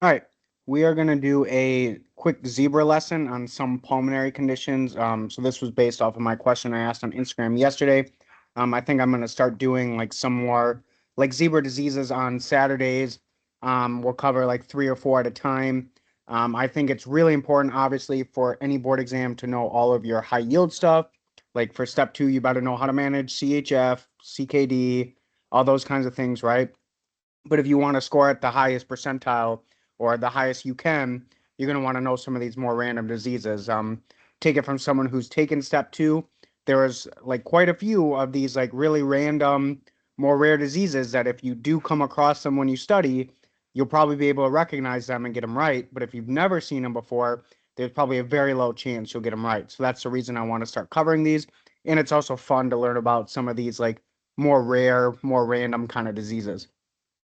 All right, we are going to do a quick zebra lesson on some pulmonary conditions. So this was based off of my question I asked on Instagram yesterday. I think I'm going to start doing like some more like zebra diseases on Saturdays. We'll cover like three or four at a time. I think it's really important, obviously, for any board exam to know all of your high yield stuff. Like for step two, you better know how to manage CHF, CKD, all those kinds of things, right? But if you want to score at the highest percentile or the highest you can, you're going to want to know some of these more random diseases. Take it from someone who's taken step two. There is like quite a few of these like really random, more rare diseases that if you do come across them when you study, you'll probably be able to recognize them and get them right. But if you've never seen them before, there's probably a very low chance you'll get them right. So that's the reason I want to start covering these. And it's also fun to learn about some of these like more rare, more random kind of diseases.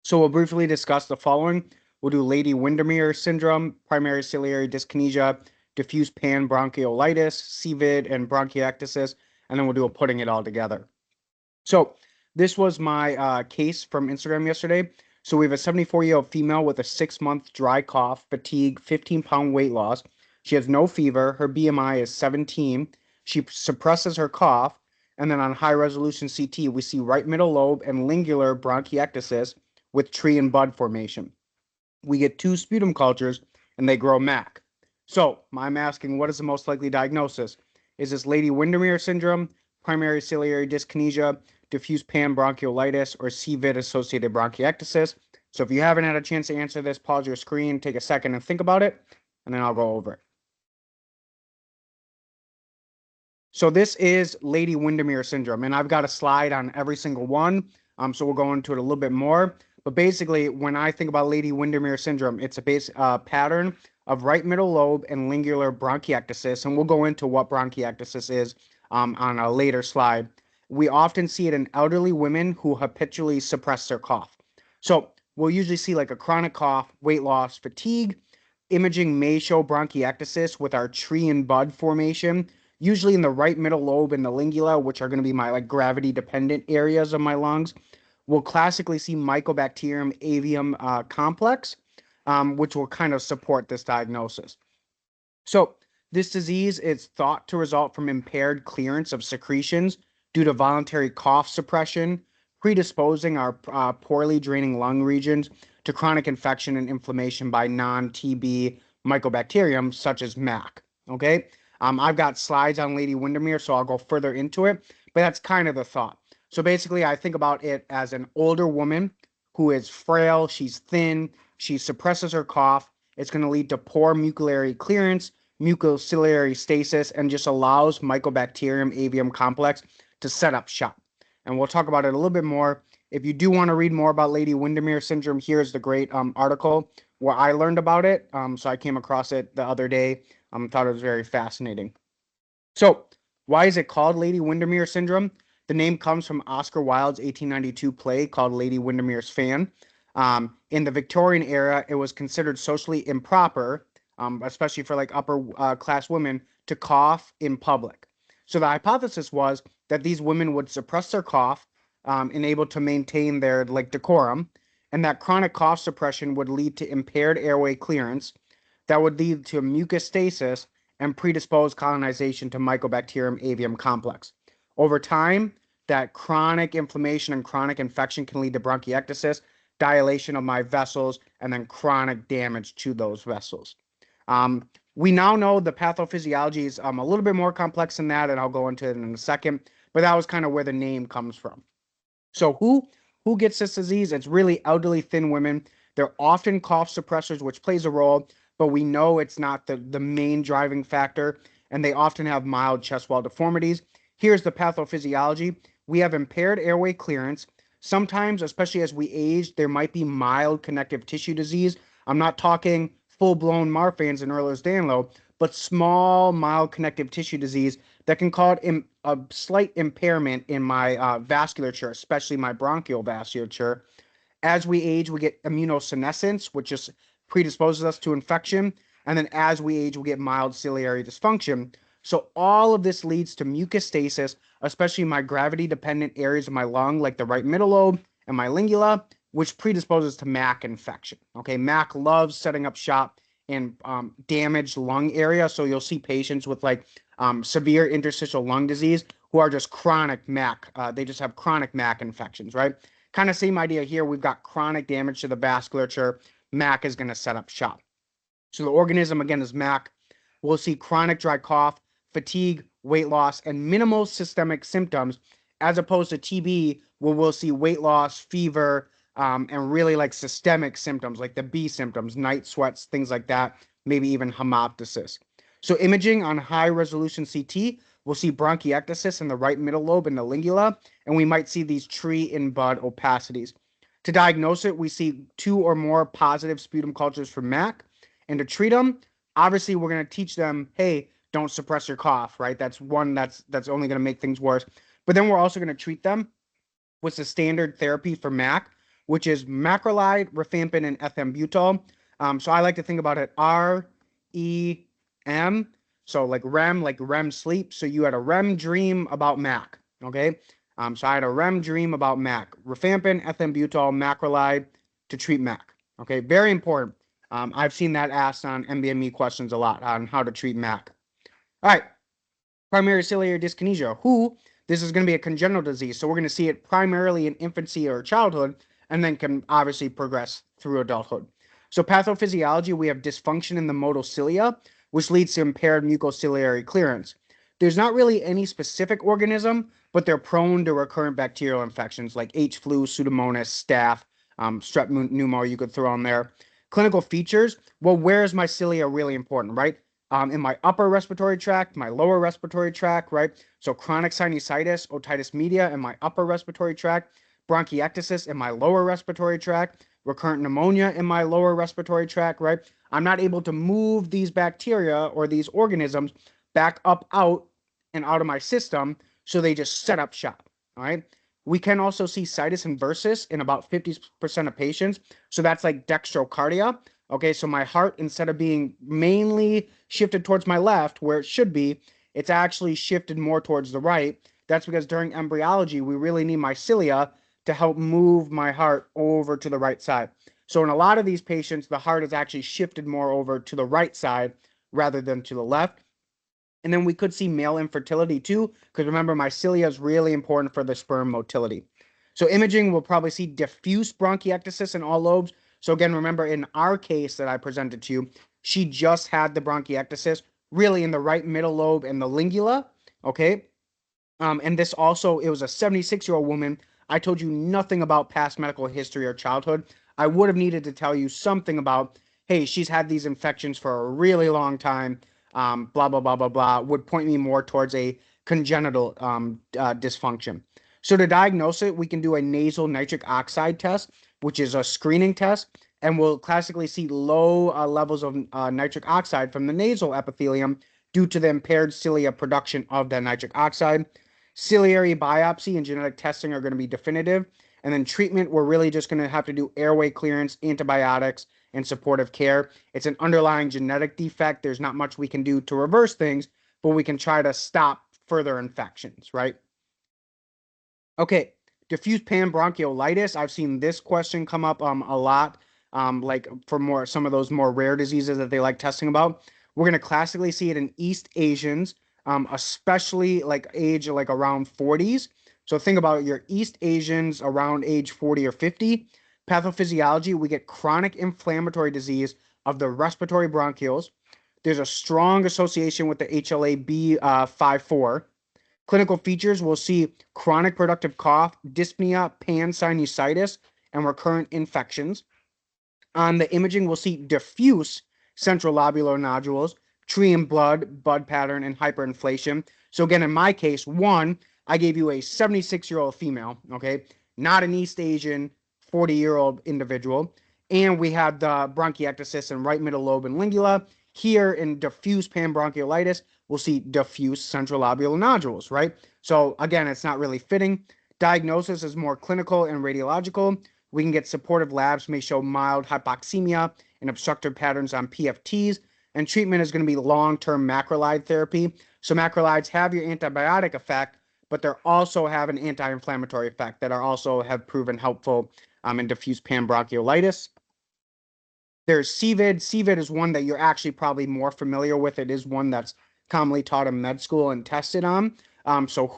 So we'll briefly discuss the following. We'll do Lady Windermere syndrome, primary ciliary dyskinesia, diffuse panbronchiolitis, CVID, and bronchiectasis, and then we'll do a putting it all together. So this was my case from Instagram yesterday. So we have a 74-year-old female with a 6-month dry cough, fatigue, 15-pound weight loss. She has no fever. Her BMI is 17. She suppresses her cough. And then on high resolution CT, we see right middle lobe and lingular bronchiectasis with tree and bud formation. We get two sputum cultures and they grow MAC. So I'm asking, what is the most likely diagnosis? Is this Lady Windermere syndrome, primary ciliary dyskinesia, diffuse panbronchiolitis, or CVID-associated bronchiectasis? So if you haven't had a chance to answer this, pause your screen, take a second and think about it, and then I'll go over it. So this is Lady Windermere syndrome, and I've got a slide on every single one. So we'll go into it a little bit more. But basically, when I think about Lady Windermere syndrome, it's a base pattern of right middle lobe and lingular bronchiectasis, and we'll go into what bronchiectasis is on a later slide. We often see it in elderly women who habitually suppress their cough. So we'll usually see like a chronic cough, weight loss, fatigue. Imaging may show bronchiectasis with our tree and bud formation, usually in the right middle lobe and the lingula, which are going to be my like gravity dependent areas of my lungs. We'll classically see Mycobacterium avium complex, which will kind of support this diagnosis. So this disease is thought to result from impaired clearance of secretions due to voluntary cough suppression, predisposing our poorly draining lung regions to chronic infection and inflammation by non-TB mycobacterium, such as MAC. Okay, I've got slides on Lady Windermere, so I'll go further into it, but that's kind of the thought. So basically, I think about it as an older woman who is frail, she's thin, she suppresses her cough. It's going to lead to poor mucociliary clearance, mucociliary stasis, and just allows Mycobacterium avium complex to set up shop. And we'll talk about it a little bit more. If you do want to read more about Lady Windermere syndrome, here's the great article where I learned about it. So I came across it the other day. Thought it was very fascinating. So, why is it called Lady Windermere syndrome? The name comes from Oscar Wilde's 1892 play called Lady Windermere's Fan. In the Victorian era, it was considered socially improper, especially for like upper class women, to cough in public. So the hypothesis was that these women would suppress their cough, and able to maintain their like decorum, and that chronic cough suppression would lead to impaired airway clearance, that would lead to mucostasis and predispose colonization to Mycobacterium avium complex. Over time, that chronic inflammation and chronic infection can lead to bronchiectasis, dilation of my vessels, and then chronic damage to those vessels. We now know the pathophysiology is a little bit more complex than that, and I'll go into it in a second, but that was kind of where the name comes from. So who gets this disease? It's really elderly, thin women. They're often cough suppressors, which plays a role, but we know it's not the main driving factor, and they often have mild chest wall deformities. Here's the pathophysiology. We have impaired airway clearance. Sometimes, especially as we age, there might be mild connective tissue disease. I'm not talking full-blown Marfan's and Ehlers-Danlos, but small, mild connective tissue disease that can cause a slight impairment in my vasculature, especially my bronchial vasculature. As we age, we get immunosenescence, which just predisposes us to infection. And then as we age, we get mild ciliary dysfunction. So all of this leads to mucostasis, especially my gravity-dependent areas of my lung, like the right middle lobe and my lingula. which predisposes to MAC infection. Okay, MAC loves setting up shop in damaged lung area. So you'll see patients with like severe interstitial lung disease who are just chronic MAC. They just have chronic MAC infections, right? Kind of same idea here. We've got chronic damage to the vasculature. MAC is going to set up shop. So the organism, again, is MAC. We'll see chronic dry cough, fatigue, weight loss, and minimal systemic symptoms, as opposed to TB, where we'll see weight loss, fever, and really like systemic symptoms, like the B symptoms, night sweats, things like that, maybe even hemoptysis. So imaging on high resolution CT, we'll see bronchiectasis in the right middle lobe and the lingula, and we might see these tree in bud opacities. To diagnose it, we see 2 or more positive sputum cultures for MAC. And to treat them, obviously we're going to teach them, hey, don't suppress your cough, right? That's one that's only going to make things worse. But then we're also going to treat them with the standard therapy for MAC, which is macrolide, rifampin, and ethambutol. So I like to think about it REM. So like REM sleep. So you had a REM dream about MAC, okay? So I had a REM dream about MAC. Rifampin, ethambutol, macrolide to treat MAC, okay? Very important. I've seen that asked on MBME questions a lot on how to treat MAC. All right, primary ciliary dyskinesia. This is going to be a congenital disease, so we're going to see it primarily in infancy or childhood, and then can obviously progress through adulthood. So pathophysiology, we have dysfunction in the modal cilia, which leads to impaired mucociliary clearance. There's not really any specific organism, but they're prone to recurrent bacterial infections like H. flu, Pseudomonas, staph, strep pneumo you could throw on there. Clinical features, well, where is my cilia really important, right? In my upper respiratory tract, my lower respiratory tract, right? So chronic sinusitis, otitis media in my upper respiratory tract, bronchiectasis in my lower respiratory tract, recurrent pneumonia in my lower respiratory tract, right? I'm not able to move these bacteria or these organisms back up, out, and out of my system, so they just set up shop, all right? We can also see situs inversus in about 50% of patients. So that's like dextrocardia. Okay, so my heart, instead of being mainly shifted towards my left, where it should be, it's actually shifted more towards the right. That's because during embryology, we really need my cilia to help move my heart over to the right side. So in a lot of these patients, the heart is actually shifted more over to the right side rather than to the left. And then we could see male infertility too, because remember, my cilia is really important for the sperm motility. So imaging, we'll probably see diffuse bronchiectasis in all lobes. So again, remember in our case that I presented to you, she just had the bronchiectasis really in the right middle lobe and the lingula, okay? And this also, it was a 76-year-old woman. I told you nothing about past medical history or childhood. I would have needed to tell you something about, hey, she's had these infections for a really long time, blah, blah, blah, blah, blah, would point me more towards a congenital dysfunction. So to diagnose it, we can do a nasal nitric oxide test, which is a screening test, and we'll classically see low levels of nitric oxide from the nasal epithelium due to the impaired cilia production of that nitric oxide. Ciliary biopsy and genetic testing are going to be definitive. And then treatment, we're really just going to have to do airway clearance, antibiotics, and supportive care. It's an underlying genetic defect. There's not much we can do to reverse things, but we can try to stop further infections, right? Okay, diffuse panbronchiolitis. I've seen this question come up a lot, like for some of those more rare diseases that they like testing about. We're going to classically see it in East Asians, especially like age like around 40s. So think about your East Asians around age 40 or 50. Pathophysiology, we get chronic inflammatory disease of the respiratory bronchioles. There's a strong association with the HLA-B54. Clinical features, we'll see chronic productive cough, dyspnea, pansinusitis, and recurrent infections. On the imaging, we'll see diffuse central lobular nodules, tree in blood, bud pattern, and hyperinflation. So again, in my case, I gave you a 76-year-old female, okay, not an East Asian 40-year-old individual. And we had the bronchiectasis in right middle lobe and lingula. Here in diffuse panbronchiolitis, we'll see diffuse central lobular nodules, right? So again, it's not really fitting. Diagnosis is more clinical and radiological. We can get supportive labs, may show mild hypoxemia and obstructive patterns on PFTs. And treatment is going to be long-term macrolide therapy. So macrolides have your antibiotic effect, but they also have an anti-inflammatory effect that are also have proven helpful and diffuse panbronchiolitis. There's CVID. CVID is one that you're actually probably more familiar with. It is one that's commonly taught in med school and tested on. So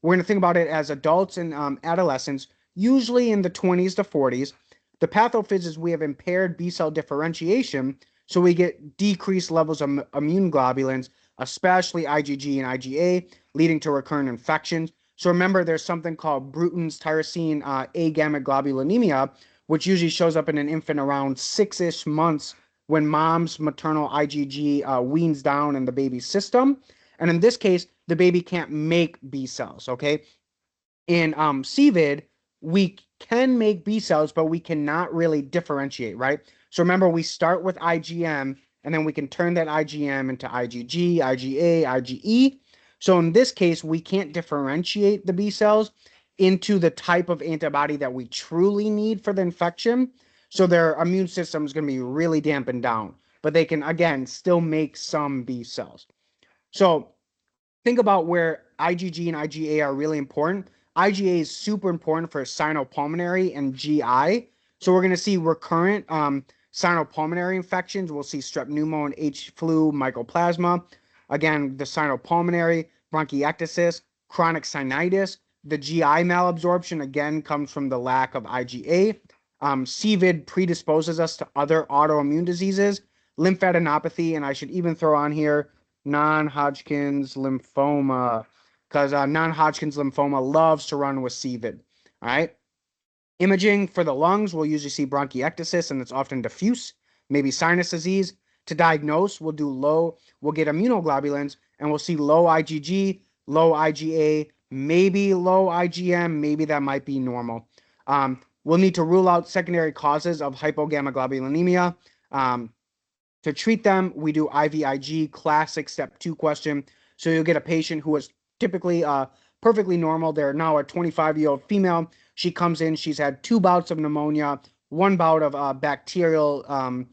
we're going to think about it as adults and adolescents, usually in the 20s to 40s. The pathophys is we have impaired B cell differentiation, so we get decreased levels of immune globulins, especially IgG and IgA, leading to recurrent infections. So remember, there's something called Bruton's tyrosine A gamma globulinemia, which usually shows up in an infant around 6-ish months when mom's maternal IgG weans down in the baby's system. And in this case, the baby can't make B cells, okay? In CVID, we can make B cells, but we cannot really differentiate, right? So remember, we start with IgM, and then we can turn that IgM into IgG, IgA, IgE. So in this case, we can't differentiate the B cells into the type of antibody that we truly need for the infection. So their immune system is going to be really dampened down, but they can, again, still make some B cells. So think about where IgG and IgA are really important. IgA is super important for sinopulmonary and GI. So we're going to see recurrent sinopulmonary infections. We'll see strep pneumo and H flu mycoplasma. Again, the sinopulmonary, bronchiectasis, chronic sinusitis. The GI malabsorption, again, comes from the lack of IgA. CVID predisposes us to other autoimmune diseases, lymphadenopathy, and I should even throw on here non-Hodgkin's lymphoma, because non-Hodgkin's lymphoma loves to run with CVID. All right. Imaging for the lungs, we'll usually see bronchiectasis, and it's often diffuse, maybe sinus disease. To diagnose, we'll get immunoglobulins, and we'll see low IgG, low IgA, maybe low IgM, maybe that might be normal. We'll need to rule out secondary causes of hypogammaglobulinemia. To treat them, we do IVIG, classic step 2 question. So you'll get a patient who is typically perfectly normal. They're now a 25-year-old female. She comes in, she's had 2 bouts of pneumonia, 1 bout of bacterial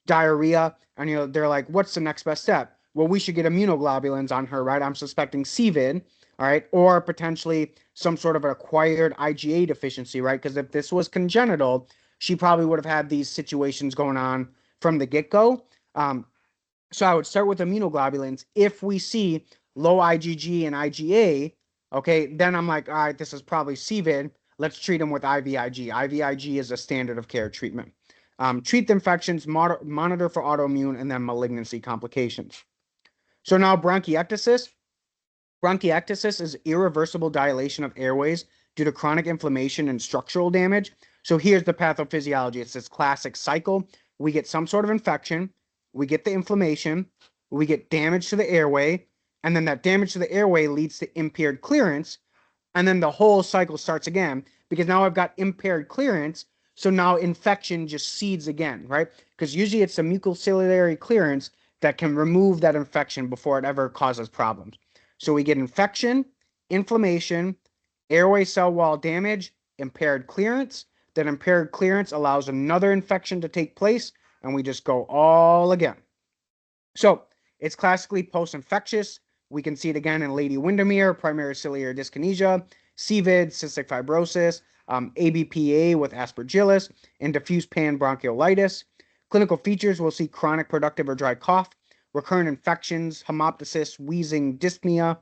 diarrhea, and they're like, what's the next best step? Well, we should get immunoglobulins on her, right? I'm suspecting CVID, all right, or potentially some sort of acquired IgA deficiency, right? Because if this was congenital, she probably would have had these situations going on from the get-go. So I would start with immunoglobulins. If we see low IgG and IgA, okay, then I'm like, all right, this is probably CVID. Let's treat them with IVIG. IVIG is a standard of care treatment. Treat the infections, monitor for autoimmune, and then malignancy complications. So now bronchiectasis. Bronchiectasis is irreversible dilation of airways due to chronic inflammation and structural damage. So here's the pathophysiology. It's this classic cycle. We get some sort of infection, we get the inflammation, we get damage to the airway, and then that damage to the airway leads to impaired clearance, and then the whole cycle starts again, because now I've got impaired clearance, so now infection just seeds again, right? Because usually it's the mucociliary clearance that can remove that infection before it ever causes problems. So we get infection, inflammation, airway cell wall damage, impaired clearance. That impaired clearance allows another infection to take place, and we just go all again. So it's classically post-infectious. We can see it again in Lady Windermere, primary ciliary dyskinesia, CVID, cystic fibrosis, ABPA with aspergillus, and diffuse panbronchiolitis. Clinical features, we'll see chronic productive or dry cough, recurrent infections, hemoptysis, wheezing, dyspnea.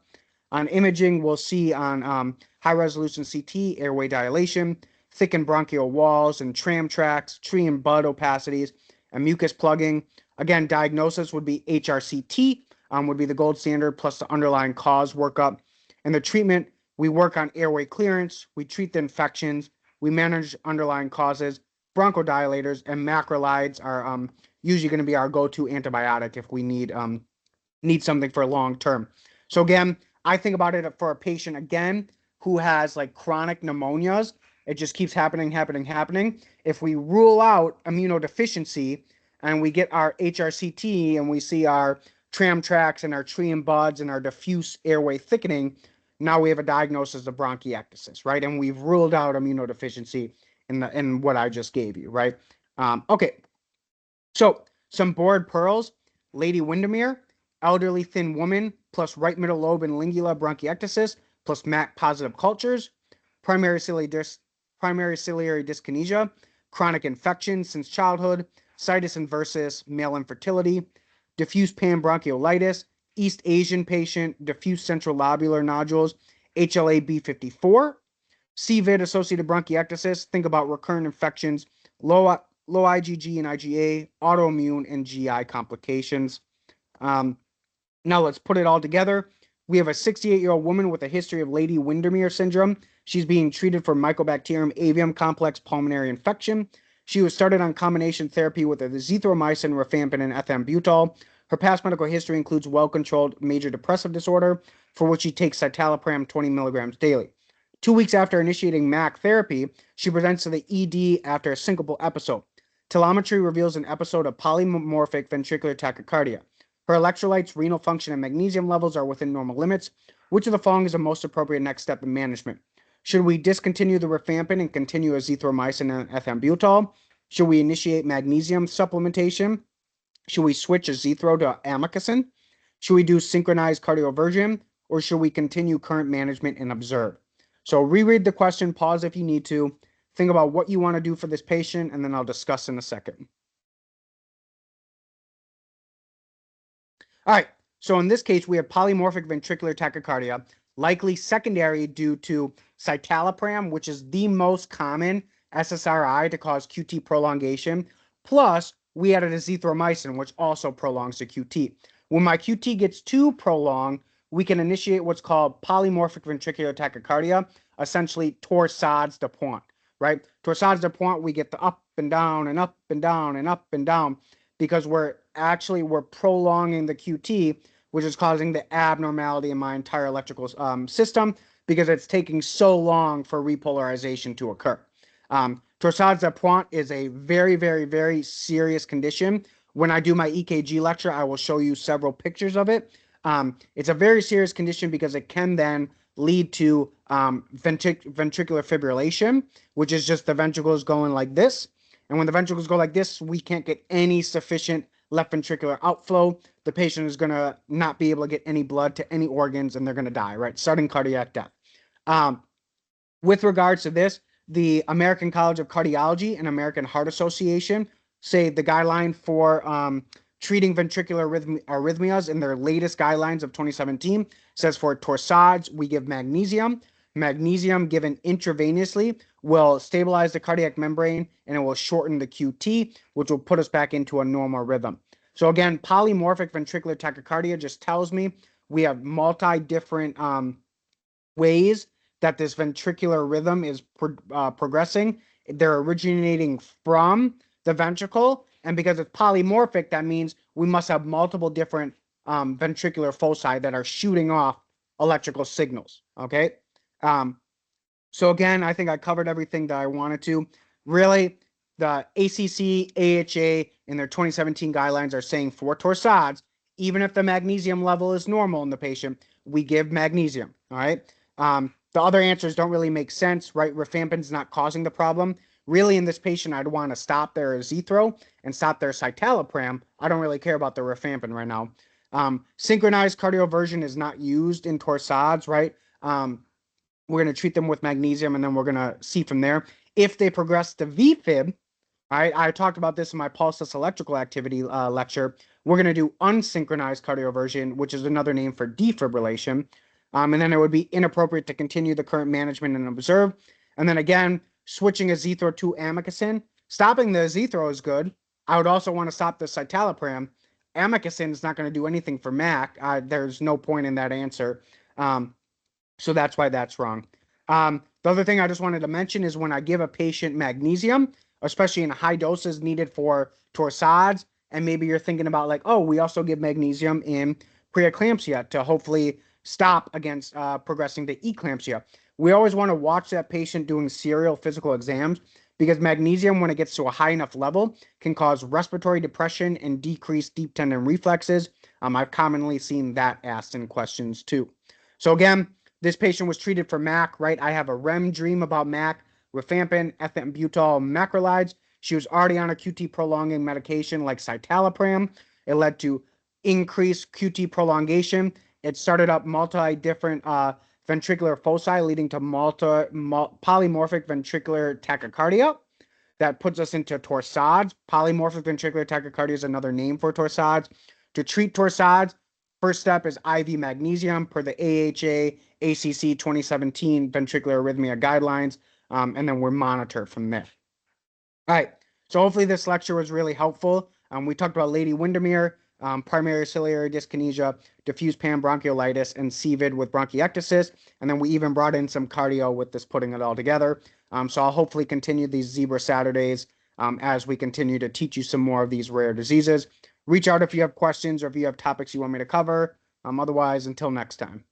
On imaging, we'll see on high-resolution CT, airway dilation, thickened bronchial walls and tram tracks, tree and bud opacities, and mucus plugging. Again, diagnosis would be HRCT, would be the gold standard, plus the underlying cause workup. And the treatment, we work on airway clearance, we treat the infections, we manage underlying causes. Bronchodilators and macrolides are usually going to be our go-to antibiotic if we need something for long term. So again, I think about it for a patient, again, who has like chronic pneumonias. It just keeps happening. If we rule out immunodeficiency and we get our HRCT and we see our tram tracks and our tree and buds and our diffuse airway thickening, now we have a diagnosis of bronchiectasis, right? And we've ruled out immunodeficiency in what I just gave you, right? Okay. So some bored pearls, Lady Windermere, elderly thin woman, plus right middle lobe and lingula bronchiectasis, plus MAC positive cultures, primary ciliary primary ciliary dyskinesia, chronic infection since childhood, situs inversus, male infertility, diffuse panbronchiolitis, East Asian patient, diffuse central lobular nodules, HLA-B54, CVID-associated bronchiectasis. Think about recurrent infections, low IgG and IgA, autoimmune, and GI complications. Now let's put it all together. We have a 68-year-old woman with a history of Lady Windermere syndrome. She's being treated for Mycobacterium avium complex pulmonary infection. She was started on combination therapy with azithromycin, rifampin, and ethambutol. Her past medical history includes well-controlled major depressive disorder, for which she takes citalopram 20 milligrams daily. 2 weeks after initiating MAC therapy, she presents to the ED after a syncopal episode. Telemetry reveals an episode of polymorphic ventricular tachycardia. Her electrolytes, renal function, and magnesium levels are within normal limits. Which of the following is the most appropriate next step in management? Should we discontinue the rifampin and continue azithromycin and ethambutol? Should we initiate magnesium supplementation? Should we switch azithro to amikacin? Should we do synchronized cardioversion? Or should we continue current management and observe? So reread the question, pause if you need to, think about what you want to do for this patient, and then I'll discuss in a second. All right, so in this case, we have polymorphic ventricular tachycardia, likely secondary due to citalopram, which is the most common SSRI to cause QT prolongation, plus we added azithromycin, which also prolongs the QT. When my QT gets too prolonged, we can initiate what's called polymorphic ventricular tachycardia, essentially torsades de pointe, right? Torsades de pointe, we get the up and down and up and down and up and down, because we're prolonging the QT, which is causing the abnormality in my entire electrical system, because it's taking so long for repolarization to occur. Torsades de pointe is a very, very, very serious condition. When I do my EKG lecture, I will show you several pictures of it. It's a very serious condition because it can then lead to ventricular fibrillation, which is just the ventricles going like this. And when the ventricles go like this, we can't get any sufficient left ventricular outflow. The patient is going to not be able to get any blood to any organs, and they're going to die, right? Sudden cardiac death. With regards to this, the American College of Cardiology and American Heart Association say the guideline for treating ventricular arrhythmias in their latest guidelines of 2017 says for torsades, we give magnesium. Magnesium given intravenously will stabilize the cardiac membrane, and it will shorten the QT, which will put us back into a normal rhythm. So again, polymorphic ventricular tachycardia just tells me we have different ways that this ventricular rhythm is progressing. They're originating from the ventricle, and because it's polymorphic, that means we must have multiple different ventricular foci that are shooting off electrical signals, okay? So again, I think I covered everything that I wanted to. Really, the ACC, AHA, in their 2017 guidelines are saying for torsades, even if the magnesium level is normal in the patient, we give magnesium, all right? The other answers don't really make sense, right? Rifampin's not causing the problem. Really, in this patient, I'd want to stop their azithro and stop their citalopram. I don't really care about the rifampin right now. Synchronized cardioversion is not used in torsades, right? We're going to treat them with magnesium, and then we're going to see from there. If they progress to VFib, right? I talked about this in my pulseless electrical activity lecture. We're going to do unsynchronized cardioversion, which is another name for defibrillation. And then it would be inappropriate to continue the current management and observe. And then again, switching azithro to amikacin. Stopping the azithro is good. I would also want to stop the citalopram. Amikacin is not going to do anything for MAC. There's no point in that answer. So that's why that's wrong. The other thing I just wanted to mention is when I give a patient magnesium, especially in high doses needed for torsades, and maybe you're thinking about like, oh, we also give magnesium in preeclampsia to hopefully stop against progressing to eclampsia. We always want to watch that patient doing serial physical exams, because magnesium, when it gets to a high enough level, can cause respiratory depression and decrease deep tendon reflexes. I've commonly seen that asked in questions too. So again, this patient was treated for MAC, right? I have a REM dream about MAC, rifampin, ethambutol, macrolides. She was already on a QT prolonging medication like citalopram. It led to increased QT prolongation. It started up multi-different ventricular foci leading to polymorphic ventricular tachycardia. That puts us into torsades. Polymorphic ventricular tachycardia is another name for torsades. To treat torsades, first step is IV magnesium per the AHA ACC 2017 ventricular arrhythmia guidelines, and then we're monitored from there. All right, so hopefully this lecture was really helpful. We talked about Lady Windermere, primary ciliary dyskinesia, diffuse panbronchiolitis, and CVID with bronchiectasis. And then we even brought in some cardio with this, putting it all together. So I'll hopefully continue these Zebra Saturdays as we continue to teach you some more of these rare diseases. Reach out if you have questions or if you have topics you want me to cover. Otherwise, until next time.